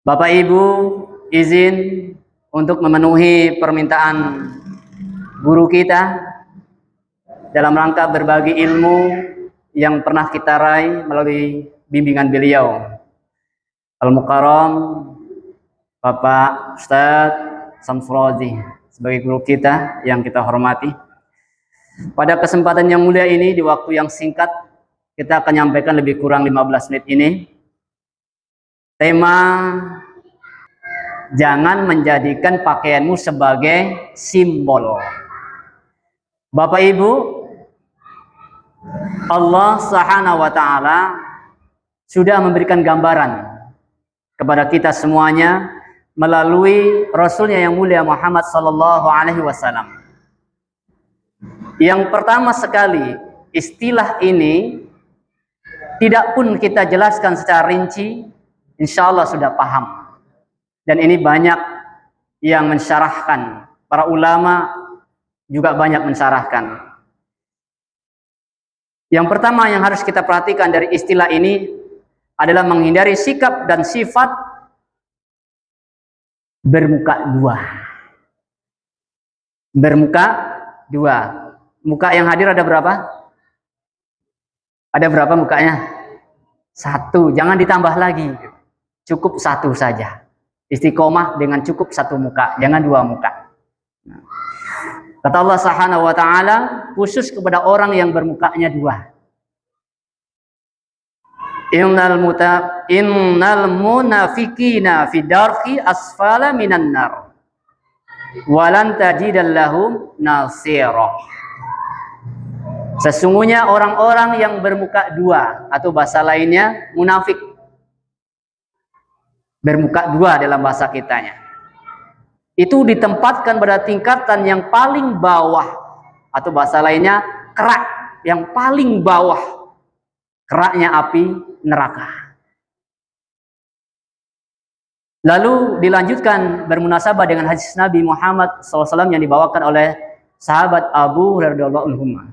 Bapak Ibu, izin untuk memenuhi permintaan guru kita dalam rangka berbagi ilmu yang pernah kita raih melalui bimbingan beliau. Al-Mukarram Bapak Ustadz Samsrozi sebagai guru kita yang kita hormati. Pada kesempatan yang mulia ini, di waktu yang singkat, kita akan menyampaikan lebih kurang 15 menit ini. Tema, jangan menjadikan pakaianmu sebagai simbol. Bapak Ibu, Allah Subhanahu wa Ta'ala sudah memberikan gambaran kepada kita semuanya melalui Rasulnya yang mulia Muhammad Sallallahu Alaihi Wasallam. Yang pertama sekali, istilah ini tidak pun kita jelaskan secara rinci, insya Allah sudah paham. Dan ini banyak yang mensyarahkan, para ulama juga banyak mensyarahkan. Yang pertama yang harus kita perhatikan dari istilah ini adalah menghindari sikap dan sifat bermuka dua. Bermuka dua. Muka yang hadir ada berapa? Ada berapa mukanya? Satu, jangan ditambah lagi. Cukup satu saja. Istiqomah dengan cukup satu muka, jangan dua muka. Kata Allah Subhanahu wa Ta'ala, khusus kepada orang yang bermukanya dua. Innal munafiqina fi darki asfala minan nar. Walan tajidallahum nasira. Sesungguhnya orang-orang yang bermuka dua, atau bahasa lainnya munafik, bermuka dua dalam bahasa kitanya, itu ditempatkan pada tingkatan yang paling bawah, atau bahasa lainnya kerak yang paling bawah, keraknya api neraka. Lalu dilanjutkan bermunasabah dengan hadis Nabi Muhammad SAW yang dibawakan oleh sahabat Abu Hurairah radhiyallahu anhu.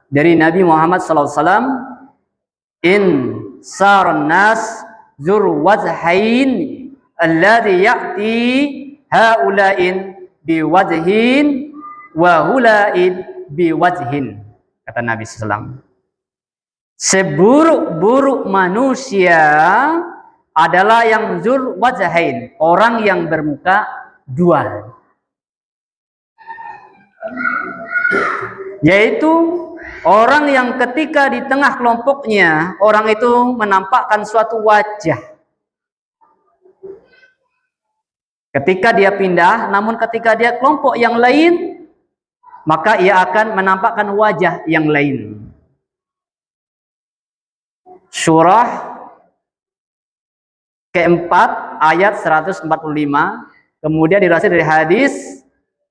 Dari Nabi Muhammad SAW, in saran nas zur wajhain alladhi ya'ti haula'in biwajhin wa hula'in biwajhin. Kata Nabi SAW, seburuk-buruk manusia adalah yang zur wajhain, orang yang bermuka dua, yaitu orang yang ketika di tengah kelompoknya, orang itu menampakkan suatu wajah. Ketika dia pindah, namun ketika dia kelompok yang lain, maka ia akan menampakkan wajah yang lain. Surah keempat ayat 145, kemudian dirasai dari hadis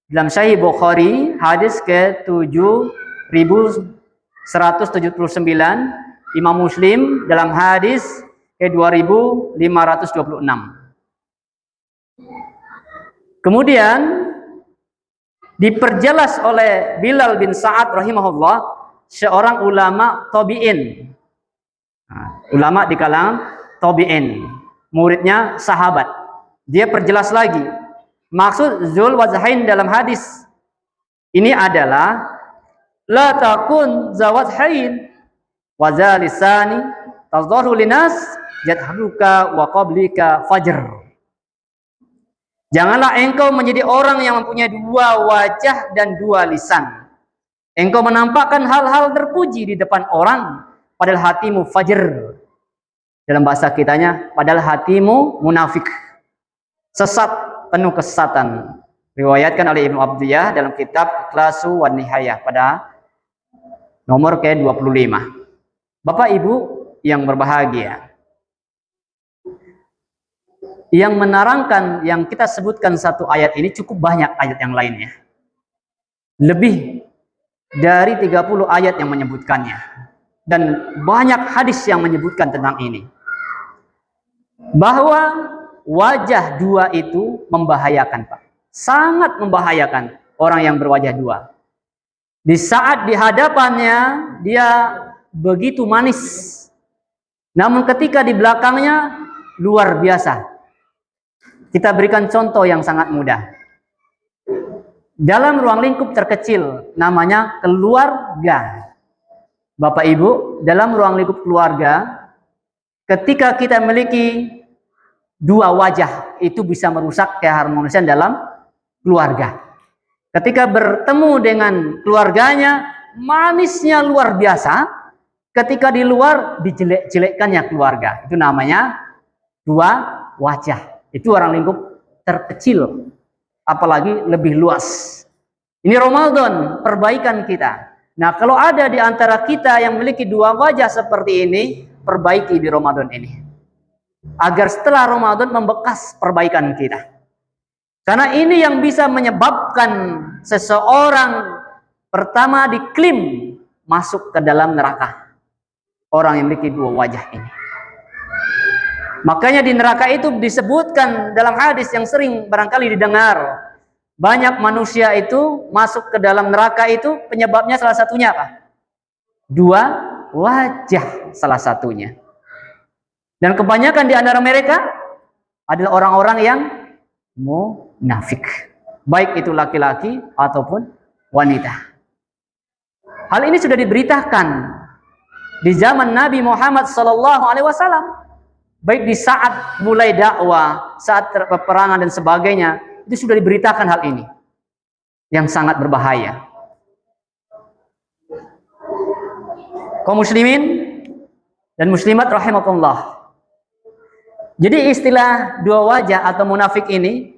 dalam Sahih Bukhari, hadis ke-7179, Imam Muslim dalam hadis ke-2526. Kemudian diperjelas oleh Bilal bin Sa'ad rahimahullah, seorang ulama tabi'in. Ulama di kalangan tabi'in, muridnya sahabat. Dia perjelas lagi. Maksud zul wajhain dalam hadis ini adalah la takun zawajhain wa zalisani tazharu linas jadhaluka wa qablika fajr. Janganlah engkau menjadi orang yang mempunyai dua wajah dan dua lisan. Engkau menampakkan hal-hal terpuji di depan orang, padahal hatimu fajr. Dalam bahasa kitanya, padahal hatimu munafik, sesat, penuh kesesatan. Riwayatkan oleh Ibnu Abdiyah dalam kitab Ikhlasu wan Nihayah pada nomor ke-25. Bapak Ibu yang berbahagia, yang menerangkan yang kita sebutkan satu ayat ini cukup banyak ayat yang lainnya. Lebih dari 30 ayat yang menyebutkannya. Dan banyak hadis yang menyebutkan tentang ini. Bahwa wajah dua itu membahayakan, Pak. Sangat membahayakan orang yang berwajah dua. Di saat di hadapannya dia begitu manis, namun ketika di belakangnya luar biasa Kita berikan contoh yang sangat mudah. Dalam ruang lingkup terkecil, namanya keluarga. Bapak Ibu, dalam ruang lingkup keluarga, ketika kita memiliki dua wajah, itu bisa merusak keharmonisan dalam keluarga. Ketika bertemu dengan keluarganya, manisnya luar biasa. Ketika di luar, dijelek-jelekkannya keluarga. Itu namanya dua wajah. Itu orang lingkup terkecil. Apalagi lebih luas. Ini Ramadan, perbaikan kita. Nah, kalau ada di antara kita yang memiliki dua wajah seperti ini, perbaiki di Ramadan ini. Agar setelah Ramadan membekas perbaikan kita. Karena ini yang bisa menyebabkan seseorang pertama diklaim masuk ke dalam neraka. Orang yang memiliki dua wajah ini. Makanya di neraka itu disebutkan dalam hadis yang sering barangkali didengar. Banyak manusia itu masuk ke dalam neraka itu penyebabnya salah satunya apa? Dua wajah salah satunya. Dan kebanyakan di antara mereka adalah orang-orang yang munafik. Baik itu laki-laki ataupun wanita. Hal ini sudah diberitakan di zaman Nabi Muhammad SAW. Baik di saat mulai dakwah, saat peperangan dan sebagainya, itu sudah diberitakan hal ini. Yang sangat berbahaya. Kaum muslimin dan muslimat rahimakumullah. Jadi istilah dua wajah atau munafik ini,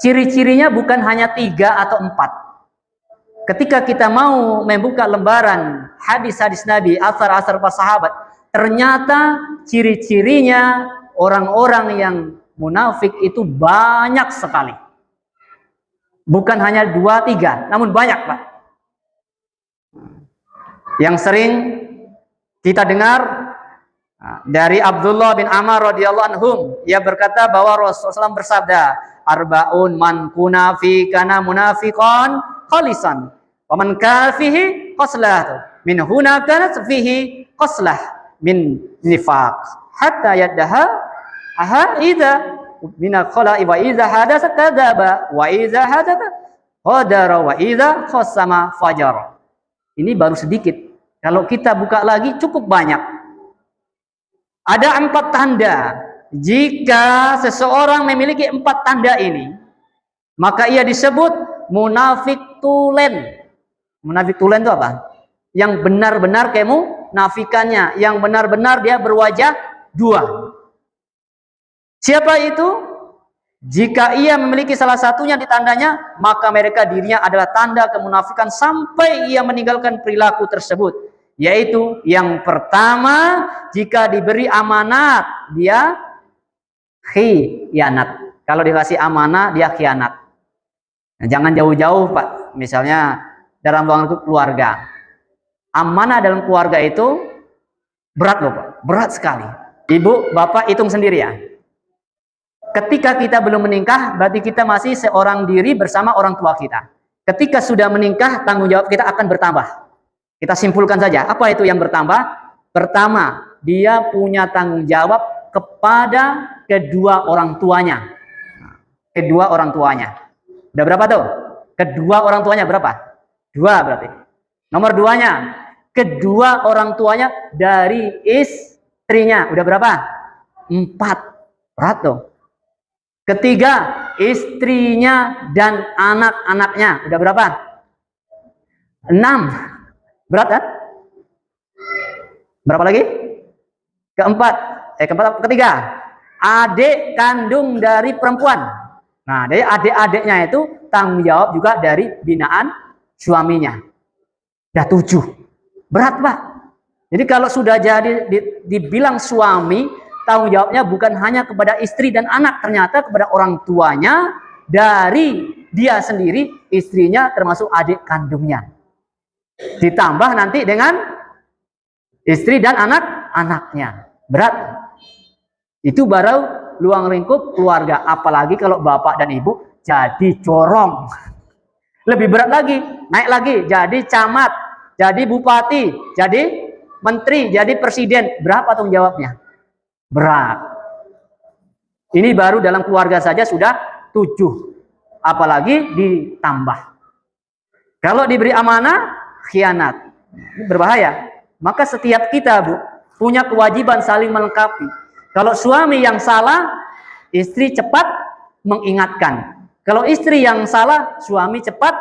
ciri-cirinya bukan hanya 3 atau 4. Ketika kita mau membuka lembaran hadis-hadis Nabi, asar-asar para sahabat, ternyata ciri-cirinya orang-orang yang munafik itu banyak sekali. Bukan hanya 2, 3, namun banyak, Pak. Yang sering kita dengar dari Abdullah bin Amr radhiyallahu anhum, ia berkata bahwa Rasulullah SAW bersabda, "Arba'un man kuna fi kana munafiqan khalisan, wa man kana fihi qaslah min huna kanat fihi qaslah min nifaq, hatta yaddaha idza min al-khala'i wa idza hadatsa kadzaba wa idza hadatsa qadara wa idza khasama fajara." Ini baru sedikit. Kalau kita buka lagi cukup banyak. Ada 4 tanda. Jika seseorang memiliki 4 tanda ini, maka ia disebut munafik tulen. Munafik tulen itu apa? Yang benar-benar kemunafikannya, yang benar-benar dia berwajah 2. Siapa itu? Jika ia memiliki salah satunya di tandanya, maka mereka dirinya adalah tanda kemunafikan sampai ia meninggalkan perilaku tersebut. Yaitu yang pertama, jika diberi amanat, dia khianat. Kalau dikasih amanah, dia khianat. Nah, jangan jauh-jauh, Pak. Misalnya dalam ruang keluarga. Amanah dalam keluarga itu berat loh, Pak. Berat sekali. Ibu, Bapak hitung sendiri ya. Ketika kita belum menikah, berarti kita masih seorang diri bersama orang tua kita. Ketika sudah menikah, tanggung jawab kita akan bertambah. Kita simpulkan saja, apa itu yang bertambah? Pertama, dia punya tanggung jawab kepada kedua orang tuanya. Kedua orang tuanya. Udah berapa tuh? Kedua orang tuanya berapa? 2 berarti. Nomor 2-nya, kedua orang tuanya dari istrinya. Udah berapa? 4. Berat tuh. Ketiga, istrinya dan anak-anaknya. Udah berapa? 6. Berat kan? Berapa lagi? Ketiga, adik kandung dari perempuan. Nah, dari adik-adiknya itu tanggung jawab juga dari binaan suaminya. Udah 7. Berat, Pak. Jadi kalau sudah jadi dibilang suami, tanggung jawabnya bukan hanya kepada istri dan anak, ternyata kepada orang tuanya, dari dia sendiri, istrinya termasuk adik kandungnya. Ditambah nanti dengan istri dan anak-anaknya. Berat. Itu baru ruang lingkup keluarga. Apalagi kalau bapak dan ibu jadi corong. Lebih berat lagi. Naik lagi. Jadi camat. Jadi bupati. Jadi menteri. Jadi presiden. Berapa tanggung jawabnya? Berat. Ini baru dalam keluarga saja sudah 7. Apalagi ditambah. Kalau diberi amanah, khianat. Ini berbahaya. Maka setiap kita, Bu, punya kewajiban saling melengkapi. Kalau suami yang salah, istri cepat mengingatkan. Kalau istri yang salah, suami cepat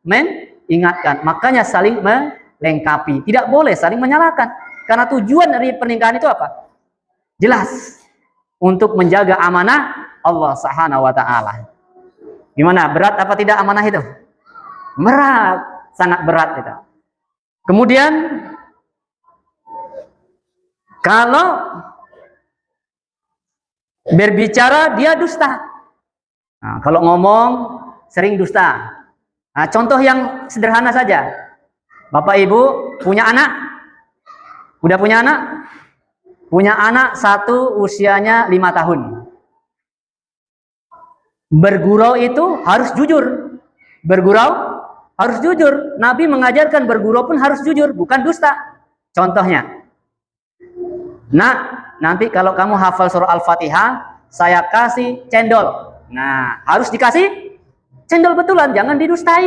mengingatkan. Makanya saling melengkapi. Tidak boleh saling menyalahkan. Karena tujuan dari pernikahan itu apa? Jelas. Untuk menjaga amanah Allah Subhanahu wa taala. Gimana? Berat apa tidak amanah itu? Berat, sangat berat itu. Kemudian kalau berbicara dia dusta. Nah, kalau ngomong sering dusta. Nah, contoh yang sederhana saja. Bapak Ibu punya anak? Udah punya anak? Punya anak satu usianya 5 tahun. Bergurau itu harus jujur. Bergurau harus jujur. Nabi mengajarkan bergurau pun harus jujur, bukan dusta. Contohnya, nak, nanti kalau kamu hafal surah Al-Fatihah, saya kasih cendol. Nah, harus dikasih cendol betulan, jangan didustai.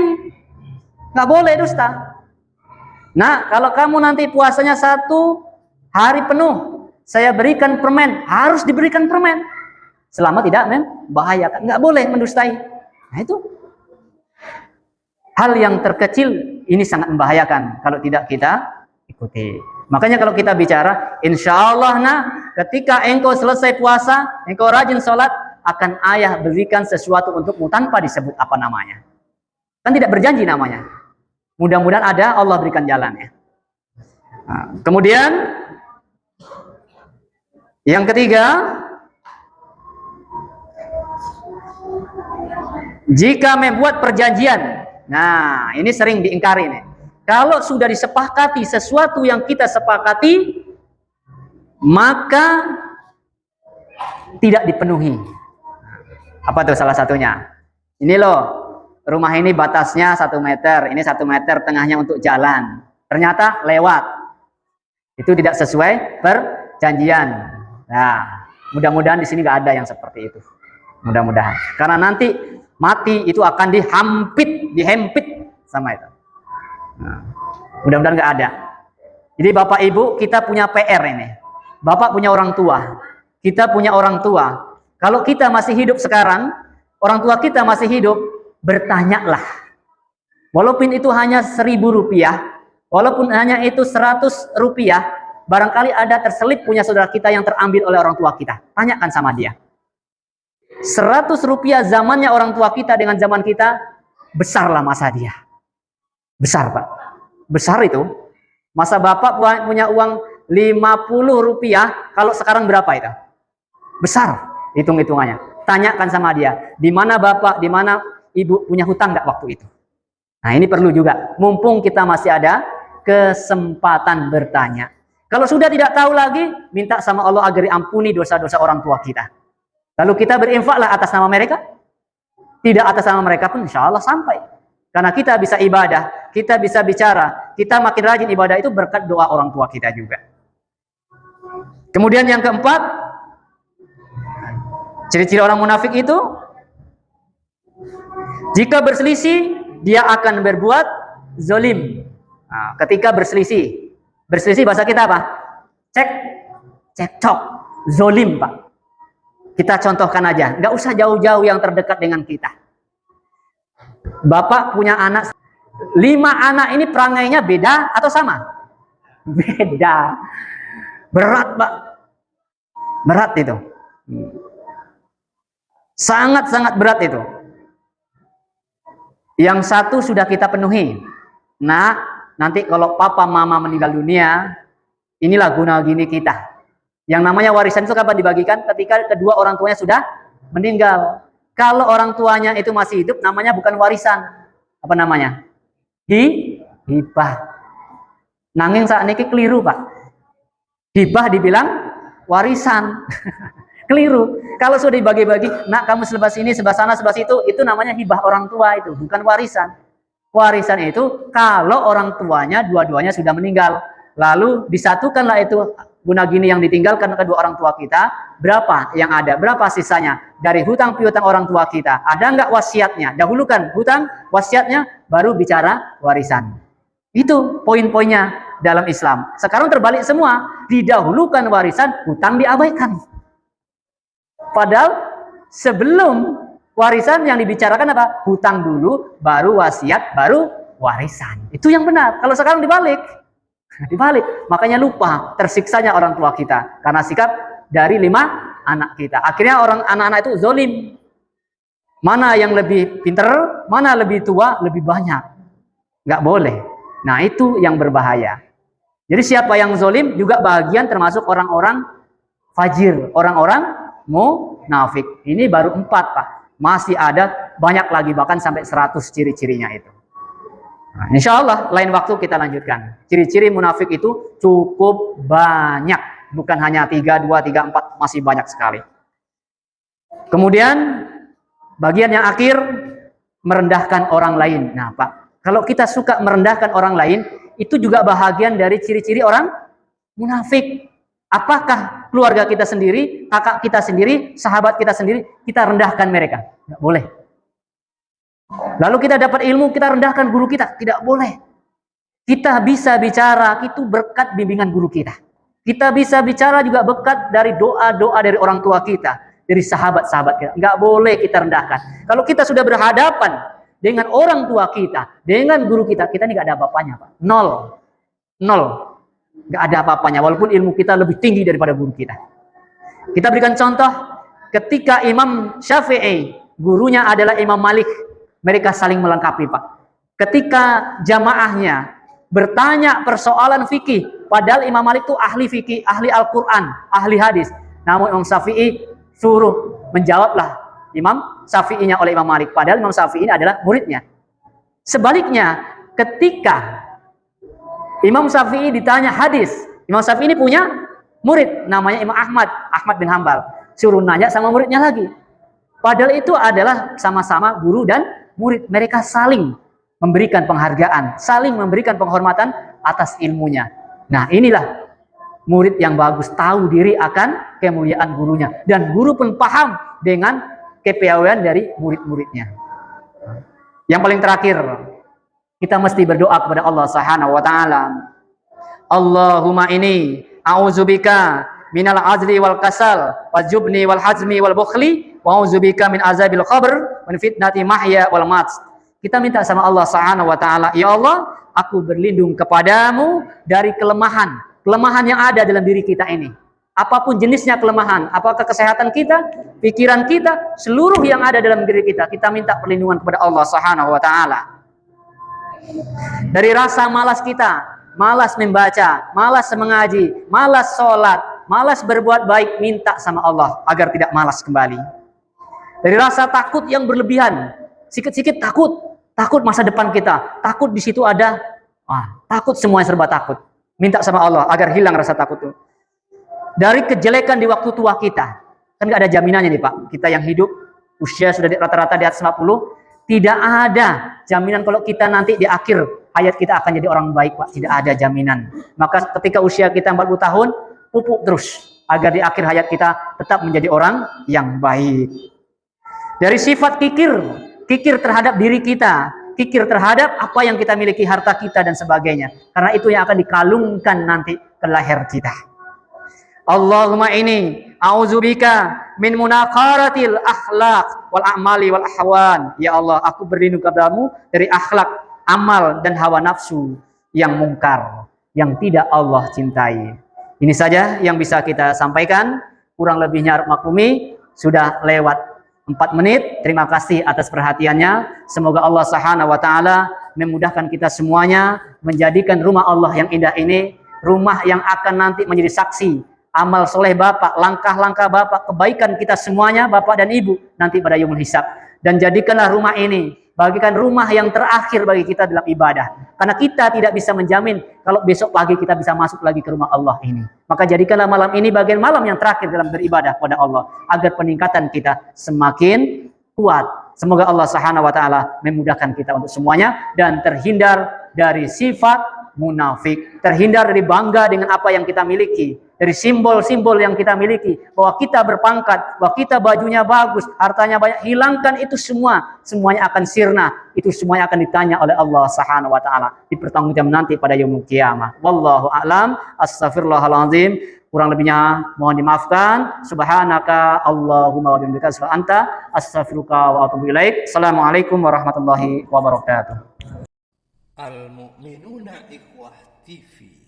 Nggak boleh dusta. Nah, kalau kamu nanti puasanya 1 hari penuh, saya berikan permen, harus diberikan permen. Selama tidak membahayakan, nggak boleh mendustai. Nah itu hal yang terkecil, ini sangat membahayakan kalau tidak kita ikuti. Makanya kalau kita bicara, insya Allah nah, ketika engkau selesai puasa, engkau rajin sholat, akan ayah berikan sesuatu untukmu tanpa disebut apa namanya. Kan tidak berjanji namanya. Mudah-mudahan ada, Allah berikan jalannya. Nah, kemudian yang ketiga, jika membuat perjanjian. Nah, ini sering diingkari nih. Kalau sudah disepakati sesuatu yang kita sepakati, maka tidak dipenuhi. Apa tuh salah satunya? Ini loh, rumah ini batasnya 1 meter, ini 1 meter tengahnya untuk jalan. Ternyata lewat. Itu tidak sesuai perjanjian. Nah, mudah-mudahan di sini nggak ada yang seperti itu. Mudah-mudahan. Karena nanti mati itu akan dihempit sama itu. Nah, mudah-mudahan nggak ada. Jadi Bapak Ibu, kita punya PR ini. Bapak punya orang tua. Kita punya orang tua. Kalau kita masih hidup sekarang, orang tua kita masih hidup, bertanyalah. Walaupun itu hanya 1.000 rupiah, walaupun hanya itu 100 rupiah, barangkali ada terselip punya saudara kita yang terambil oleh orang tua kita. Tanyakan sama dia. 100 rupiah zamannya orang tua kita dengan zaman kita, besarlah masa dia. Besar, Pak. Besar itu. Masa Bapak punya uang 50 rupiah, kalau sekarang berapa itu? Besar hitung-hitungannya. Tanyakan sama dia, di mana Bapak, di mana Ibu punya hutang nggak waktu itu? Nah, ini perlu juga. Mumpung kita masih ada kesempatan bertanya. Kalau sudah tidak tahu lagi, minta sama Allah agar diampuni dosa-dosa orang tua kita. Lalu kita berinfaklah atas nama mereka. Tidak atas nama mereka pun insya Allah sampai. Karena kita bisa ibadah, kita bisa bicara, kita makin rajin ibadah itu berkat doa orang tua kita juga. Kemudian yang keempat, ciri-ciri orang munafik itu, jika berselisih, dia akan berbuat zolim. Nah, ketika berselisih bahasa kita apa? Cekcok, zolim, Pak. Kita contohkan aja, nggak usah jauh-jauh yang terdekat dengan kita. Bapak punya anak, 5 anak ini perangainya beda atau sama? Beda. Berat, Pak. Berat itu. Sangat-sangat berat itu. Yang satu sudah kita penuhi. Nah, nanti kalau papa mama meninggal dunia, inilah guna gini kita. Yang namanya warisan itu kapan dibagikan? Ketika kedua orang tuanya sudah meninggal. Kalau orang tuanya itu masih hidup, namanya bukan warisan. Apa namanya? Hibah. Nanging saat ini keliru, Pak. Hibah dibilang warisan. Keliru. Kalau sudah dibagi-bagi, nak kamu sebelah sini, sebelah sana, sebelah situ, itu namanya hibah orang tua itu, bukan warisan. Warisan itu kalau orang tuanya dua-duanya sudah meninggal. Lalu disatukanlah itu guna gini yang ditinggalkan kedua orang tua kita, berapa yang ada, berapa sisanya dari hutang piutang orang tua kita, ada nggak wasiatnya, dahulukan hutang, wasiatnya, baru bicara warisan. Itu poin-poinnya dalam Islam. Sekarang terbalik semua, didahulukan warisan, hutang diabaikan. Padahal sebelum warisan yang dibicarakan apa? Hutang dulu, baru wasiat, baru warisan. Itu yang benar. Kalau sekarang dibalik. Makanya lupa tersiksanya orang tua kita karena sikap dari 5 anak kita. Akhirnya anak-anak itu zolim. Mana yang lebih pinter, mana lebih tua, lebih banyak. Nggak boleh. Nah, itu yang berbahaya. Jadi siapa yang zolim juga bagian termasuk orang-orang fajir, orang-orang munafik. Ini baru 4, Pak. Masih ada banyak lagi, bahkan sampai 100 ciri-cirinya itu. Nah, insya Allah lain waktu kita lanjutkan. Ciri-ciri munafik itu cukup banyak. Bukan hanya 3, 2, 3, 4. Masih banyak sekali. Kemudian bagian yang akhir, merendahkan orang lain. Nah, Pak, kalau kita suka merendahkan orang lain, itu juga bahagian dari ciri-ciri orang munafik. Apakah keluarga kita sendiri, kakak kita sendiri, sahabat kita sendiri, kita rendahkan mereka? Nggak boleh. Lalu kita dapat ilmu, kita rendahkan guru kita. Tidak boleh. Kita bisa bicara, itu berkat bimbingan guru kita. Kita bisa bicara juga berkat dari doa-doa dari orang tua kita, dari sahabat-sahabat kita. Nggak boleh kita rendahkan. Kalau kita sudah berhadapan dengan orang tua kita, dengan guru kita, kita ini nggak ada apa-apanya, Pak. Nol. Nggak ada apa-apanya, walaupun ilmu kita lebih tinggi daripada guru kita. Kita berikan contoh, ketika Imam Syafi'i, gurunya adalah Imam Malik, mereka saling melengkapi, Pak. Ketika jamaahnya bertanya persoalan fikih, padahal Imam Malik itu ahli fikih, ahli Al-Quran, ahli hadis. Namun Imam Syafi'i suruh menjawablah Imam Syafi'inya oleh Imam Malik. Padahal Imam Syafi'i adalah muridnya. Sebaliknya, ketika Imam Syafi'i ditanya hadis, Imam Syafi'i ini punya murid, namanya Imam Ahmad bin Hambal. Suruh nanya sama muridnya lagi. Padahal itu adalah sama-sama guru dan murid. Mereka saling memberikan penghargaan, saling memberikan penghormatan atas ilmunya. Nah, inilah murid yang bagus, tahu diri akan kemuliaan gurunya. Dan guru pun paham dengan kepiawaian dari murid-muridnya. Yang paling terakhir, kita mesti berdoa kepada Allah Subhanahu wa taala. Allahumma inni a'udzubika minal azli wal kasal wal jubni wal hazmi wal bukhli wa a'udzubika min azabil qabr wa fitnati mahya wal mat. Kita minta sama Allah Subhanahu wa taala, ya Allah, aku berlindung kepadamu dari kelemahan yang ada dalam diri kita ini. Apapun jenisnya kelemahan, apakah kesehatan kita, pikiran kita, seluruh yang ada dalam diri kita, kita minta perlindungan kepada Allah Subhanahu wa taala. Dari rasa malas kita, malas membaca, malas mengaji, malas sholat, malas berbuat baik, minta sama Allah agar tidak malas kembali. Dari rasa takut yang berlebihan, sikit-sikit takut masa depan kita, takut di situ ada, takut semuanya serba takut. Minta sama Allah agar hilang rasa takut itu. Dari kejelekan di waktu tua kita, kan nggak ada jaminannya nih Pak. Kita yang hidup usia sudah rata-rata di atas 50, tidak ada jaminan kalau kita nanti di akhir hayat kita akan jadi orang baik, Pak. Tidak ada jaminan. Maka ketika usia kita 40 tahun, pupuk terus agar di akhir hayat kita tetap menjadi orang yang baik. Dari sifat kikir terhadap diri kita, kikir terhadap apa yang kita miliki, harta kita dan sebagainya. Karena itu yang akan dikalungkan nanti ke leher kita. Allahumma inni a'udzubika min munaqaratil akhlaq wal a'mali wal ahwan. Ya Allah, aku berlindung kepadamu dari akhlak, amal dan hawa nafsu yang mungkar, yang tidak Allah cintai. Ini saja yang bisa kita sampaikan. Kurang lebihnya maklumi, sudah lewat 4 menit. Terima kasih atas perhatiannya. Semoga Allah Subhanahu wa taala memudahkan kita semuanya menjadikan rumah Allah yang indah ini rumah yang akan nanti menjadi saksi amal soleh Bapak, langkah-langkah Bapak, kebaikan kita semuanya, Bapak dan Ibu, nanti pada yaumul hisab. Dan jadikanlah rumah ini, bagikan rumah yang terakhir bagi kita dalam ibadah. Karena kita tidak bisa menjamin kalau besok pagi kita bisa masuk lagi ke rumah Allah ini. Maka jadikanlah malam ini bagian malam yang terakhir dalam beribadah pada Allah. Agar peningkatan kita semakin kuat. Semoga Allah Subhanahu wa taala memudahkan kita untuk semuanya dan terhindar dari sifat munafik. Terhindar dari bangga dengan apa yang kita miliki, dari simbol-simbol yang kita miliki, bahwa kita berpangkat, bahwa kita bajunya bagus, hartanya banyak. Hilangkan itu semua, semuanya akan sirna. Itu semuanya akan ditanya oleh Allah Subhanahu wa taala di pertanggungjawab nanti pada yaumul qiyamah. Wallahu a'lam. Astaghfirullahalazim. Kurang lebihnya mohon dimaafkan. Subhanaka Allahumma wa bihamdika astaghfiruka wa atubu ilaik. Assalamualaikum warahmatullahi wabarakatuh. Al-Mu'minuna Ikhwah TV.